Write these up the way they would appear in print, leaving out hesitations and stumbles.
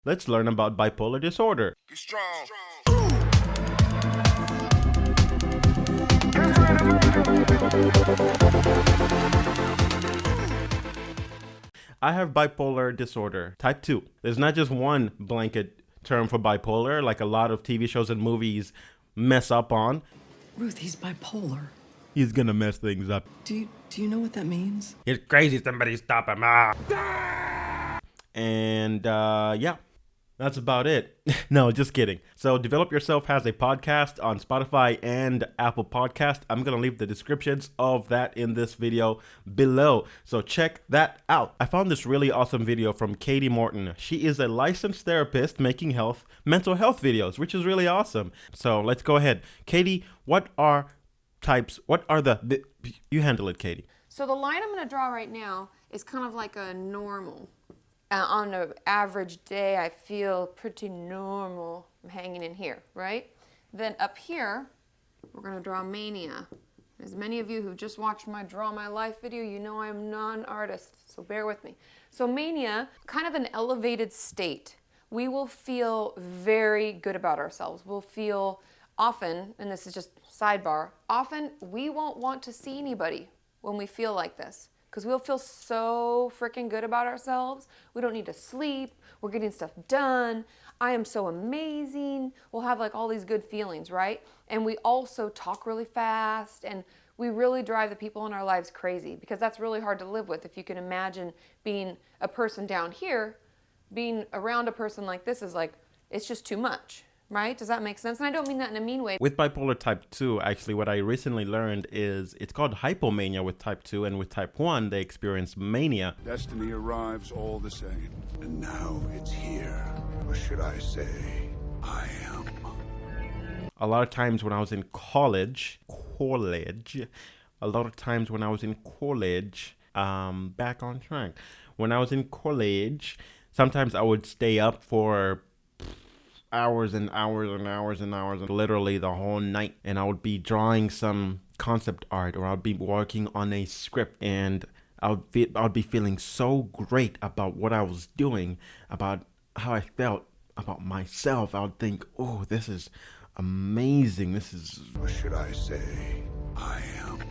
Let's learn about bipolar disorder. Be strong. I have bipolar disorder, type 2. There's not just one blanket term for bipolar like a lot of TV shows and movies mess up on. Ruth, he's bipolar. He's gonna mess things up. Do you know what that means? He's crazy, somebody stop him. And yeah, that's about it. No, just kidding. So Develop Yourself has a podcast on Spotify and Apple Podcast. I'm gonna leave the descriptions of that in this video below, so check that out. I found this really awesome video from Kati Morton. She is a licensed therapist making mental health videos, which is really awesome. So let's go ahead. Kati, what are the you handle it, Kati. So the line I'm going to draw right now is kind of like a normal. On an average day, I feel pretty normal. I'm hanging in here, right? Then up here, we're going to draw mania. As many of you who just watched my Draw My Life video, you know I'm not an artist, so bear with me. So mania, kind of an elevated state. We will feel very good about ourselves. We'll feel often, and this is just sidebar, often we won't want to see anybody when we feel like this, because we'll feel so freaking good about ourselves. We don't need to sleep. We're getting stuff done. I am so amazing. We'll have like all these good feelings, right? And we also talk really fast, and we really drive the people in our lives crazy, because that's really hard to live with. If you can imagine being a person down here, being around a person like this is like, it's just too much. Right? Does that make sense? And I don't mean that in a mean way. With bipolar type 2, actually, what I recently learned is it's called hypomania with type 2, and with type 1, they experience mania. Destiny arrives all the same. And now it's here. Or should I say, I am. A lot of times when I was in college, back on track. When I was in college, sometimes I would stay up for hours and hours and hours and hours, and literally the whole night, and I would be drawing some concept art, or I'd be working on a script, and I'd be feeling so great about what I was doing, about how I felt about myself. I would think, oh, this is amazing, this is, or should I say, I am.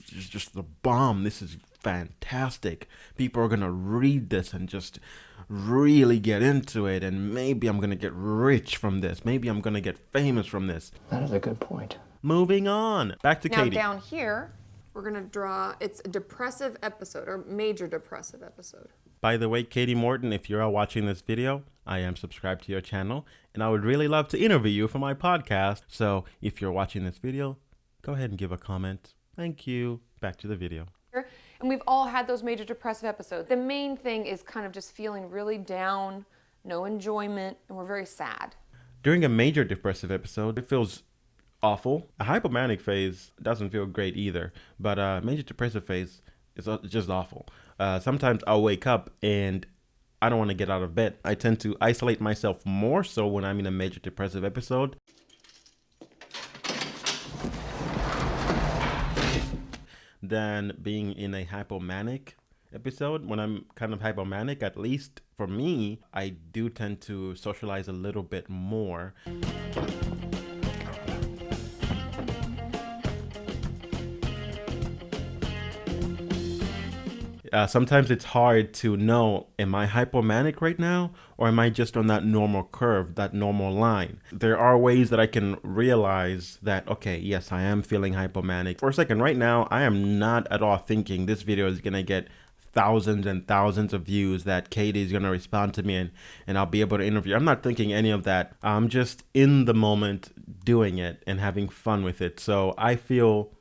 This is just the bomb, this is fantastic. People are gonna read this and just really get into it, and maybe I'm gonna get rich from this, maybe I'm gonna get famous from this. That is a good point. Moving on, back to Now Kati. down here, we're gonna draw, it's a depressive episode, or major depressive episode. By the way, Kati Morton, if you're watching this video, I am subscribed to your channel, and I would really love to interview you for my podcast. So if you're watching this video, go ahead and give a comment. Thank you. Back to the video. And we've all had those major depressive episodes. The main thing is kind of just feeling really down, no enjoyment, and we're very sad. During a major depressive episode, it feels awful. A hypomanic phase doesn't feel great either, but a major depressive phase is just awful. Sometimes I'll wake up and I don't want to get out of bed. I tend to isolate myself more so when I'm in a major depressive episode. Than being in a hypomanic episode. When I'm kind of hypomanic, at least for me, I do tend to socialize a little bit more. Sometimes it's hard to know, am I hypomanic right now, or am I just on that normal curve, that normal line? There are ways that I can realize that, okay, yes, I am feeling hypomanic. For a second, right now, I am not at all thinking this video is going to get thousands and thousands of views, that Kati is going to respond to me and I'll be able to interview. I'm not thinking any of that. I'm just in the moment doing it and having fun with it. So I feel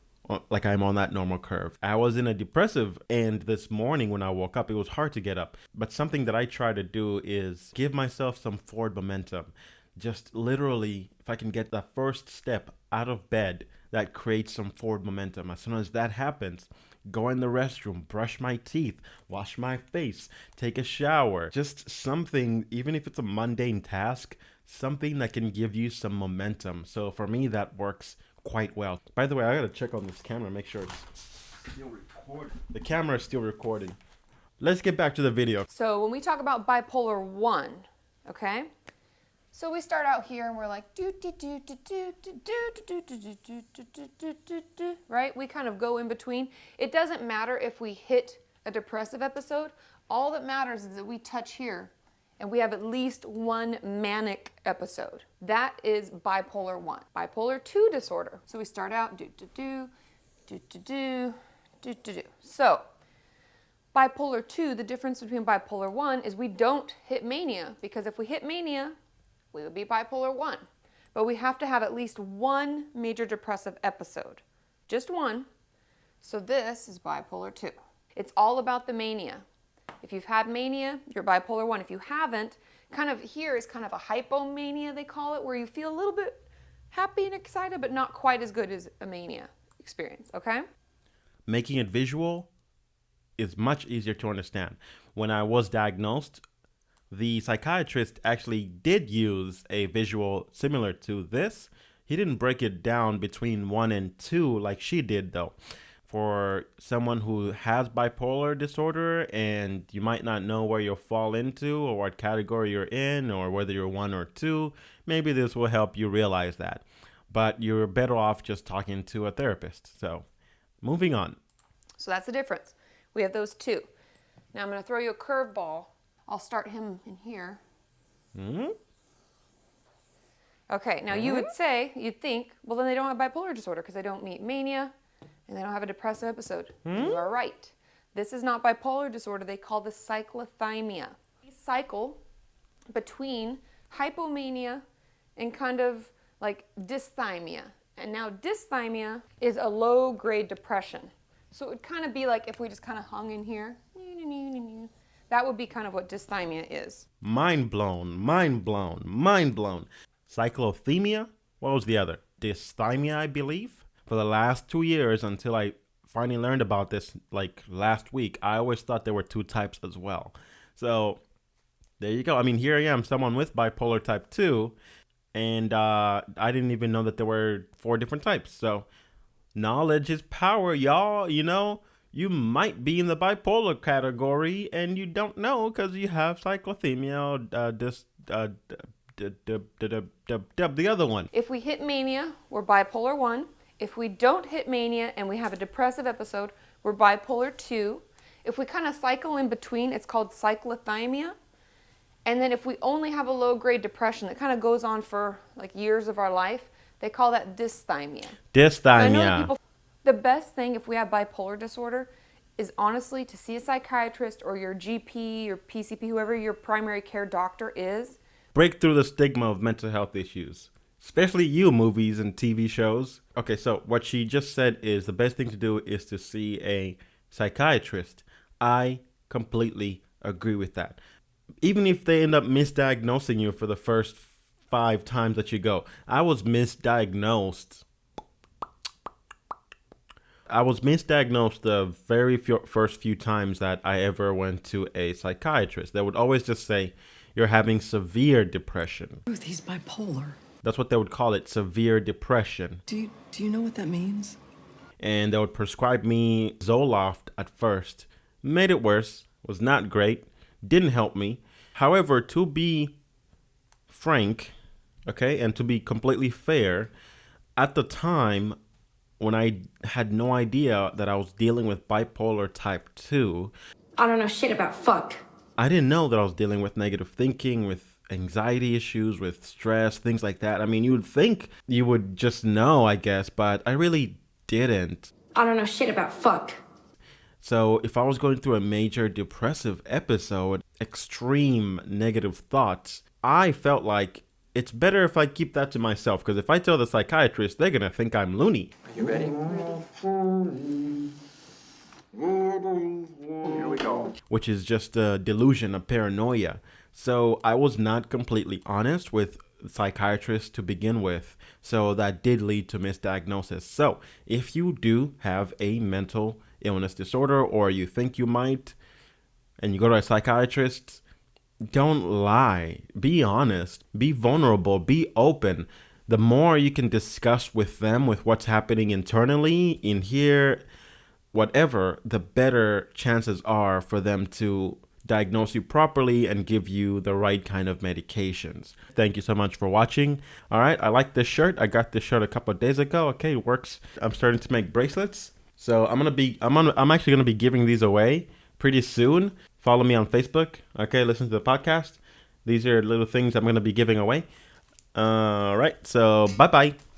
like I'm on that normal curve. I was in a depressive, and this morning when I woke up, it was hard to get up. But something that I try to do is give myself some forward momentum. Just literally, if I can get the first step out of bed, that creates some forward momentum. As soon as that happens, go in the restroom, brush my teeth, wash my face, take a shower. Just something, even if it's a mundane task, something that can give you some momentum. So for me, that works quite well. By the way, I gotta check on this camera, make sure it's still recording. The camera is still recording. Let's get back to the video. So when we talk about bipolar 1, okay? So we start out here and we're like right? We kind of go in between. It doesn't matter if we hit a depressive episode. All that matters is that we touch here and we have at least one manic episode. That is bipolar 1. Bipolar 2 disorder. So we start out So bipolar 2, the difference between bipolar 1 is we don't hit mania, because if we hit mania, we would be bipolar 1. But we have to have at least one major depressive episode. Just one. So this is bipolar 2. It's all about the mania. If you've had mania, you're bipolar 1. If you haven't, kind of here is kind of a hypomania, they call it, where you feel a little bit happy and excited, but not quite as good as a mania experience, okay? Making it visual is much easier to understand. When I was diagnosed, the psychiatrist actually did use a visual similar to this. He didn't break it down between 1 and 2 like she did, though. For someone who has bipolar disorder and you might not know where you'll fall into or what category you're in or whether you're 1 or 2, maybe this will help you realize that. But you're better off just talking to a therapist. So, moving on. So that's the difference. We have those two. Now I'm going to throw you a curveball. I'll start him in here. Okay, now you'd think, well, then they don't have bipolar disorder because they don't meet mania and they don't have a depressive episode. You are right. This is not bipolar disorder. They call this cyclothymia. They cycle between hypomania and kind of like dysthymia. And now dysthymia is a low-grade depression. So it would kind of be like if we just kind of hung in here. That would be kind of what dysthymia is. Mind blown, mind blown, mind blown. Cyclothymia? What was the other? Dysthymia, I believe. For the last 2 years, until I finally learned about this like last week, I always thought there were 2 types as well. So there you go. I mean, here I am, someone with bipolar type 2, and I didn't even know that there were 4 different types. So knowledge is power, y'all. You know, you might be in the bipolar category and you don't know because you have cyclothymia, the other one. If we hit mania, we're bipolar 1. If we don't hit mania and we have a depressive episode, we're bipolar 2. If we kind of cycle in between, it's called cyclothymia. And then if we only have a low-grade depression that kind of goes on for like years of our life, they call that dysthymia. Dysthymia. The best thing if we have bipolar disorder is honestly to see a psychiatrist or your GP or PCP, whoever your primary care doctor is. Break through the stigma of mental health issues, especially you movies and TV shows. Okay, so what she just said is the best thing to do is to see a psychiatrist. I completely agree with that. Even if they end up misdiagnosing you for the first 5 times that you go. I was misdiagnosed the very first few times that I ever went to a psychiatrist. They would always just say, you're having severe depression. Ruth, he's bipolar. That's what they would call it, severe depression. Do you know what that means? And they would prescribe me Zoloft at first. Made it worse, was not great, didn't help me. However, to be frank, okay, and to be completely fair, at the time when I had no idea that I was dealing with bipolar type 2, I don't know shit about fuck. I didn't know that I was dealing with negative thinking, with anxiety issues, with stress, things like that. I mean, you would think you would just know, I guess, but I really didn't. I don't know shit about fuck. So if I was going through a major depressive episode, extreme negative thoughts, I felt like it's better if I keep that to myself, because if I tell the psychiatrist, they're going to think I'm loony. Are you ready? Here we go. Which is just a delusion, a paranoia. So I was not completely honest with psychiatrists to begin with. So that did lead to misdiagnosis. So if you do have a mental illness disorder, or you think you might, and you go to a psychiatrist, don't lie. Be honest. Be vulnerable. Be open. The more you can discuss with them with what's happening internally in here, whatever, the better chances are for them to diagnose you properly and give you the right kind of medications. Thank you so much for watching. All right, I like this shirt. I got this shirt a couple of days ago. Okay, it works. I'm starting to make bracelets. So I'm actually gonna be giving these away pretty soon. Follow me on Facebook. Okay, listen to the podcast. These are little things I'm gonna be giving away. All right, so bye bye.